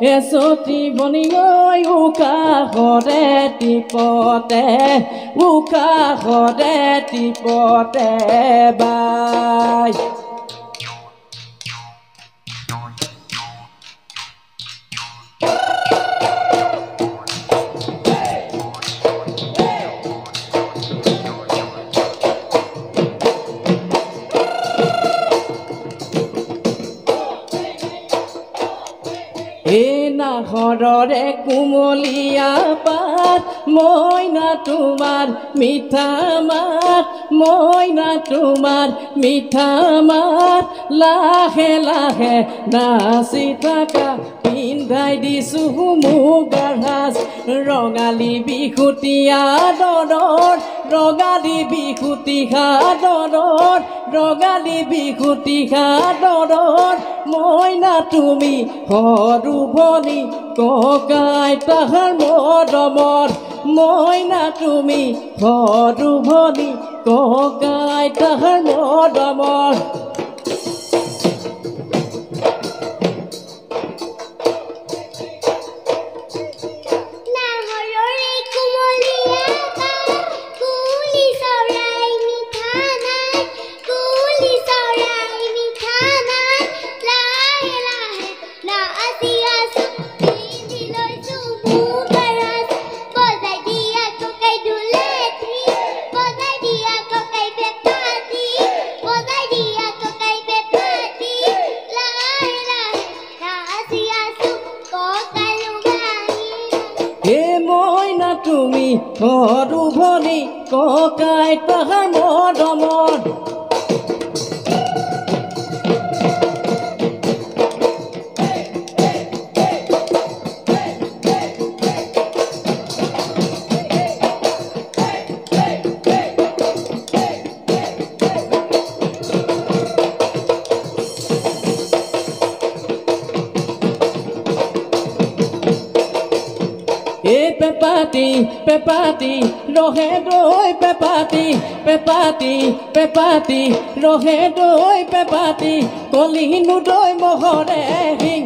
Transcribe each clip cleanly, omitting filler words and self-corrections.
এসতি বনি ঐ উকাহৰে টিপতে বাই নাহৰৰে কুমলীয়া পাত মইনা তোমাৰ মিঠা মাত মইনা তোমাৰ মিঠা মাত লাহে লাহে নাচি থাকা পিন্ধাই দিছো মুগাৰ সাজ ৰঙালী বিহুতীয়া দৰত ৰঙালী বিহুতীয়া দৰত ৰঙালী বিহুতীয়া দৰত মইনা তুমি সৰু ভনী ককাই তাহাৰ মৰমত মইনা তুমি সৰু ভনী ককাই তাহাৰ মৰমত তুমি সৰু ভনী ককাই তাহাৰ মৰমত পেপাতি পেপাতি ৰহে দৈ পেপাতি পেপাতি পেপাতি ৰহে দৈ পেপাতি কলিনো দৈ মহৰে হিং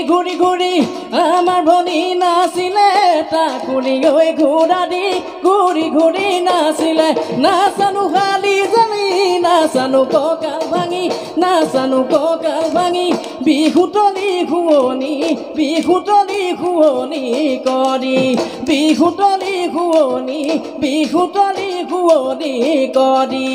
ঘূৰি ঘূৰি আমাৰ ভনী নাছিলে তাকুৰি গৈ ঘূৰা দি ঘূৰি ঘূৰি নাছিলে নাচানো খালি জানি নাচানো কঁকাল ভাঙি নাচানো কঁকাল ভাঙি বিহুতলি খুৱনি বিহুতলি খুৱনি কৰি বিহুতলি খুৱনি বিহুতলি খুৱনি কৰি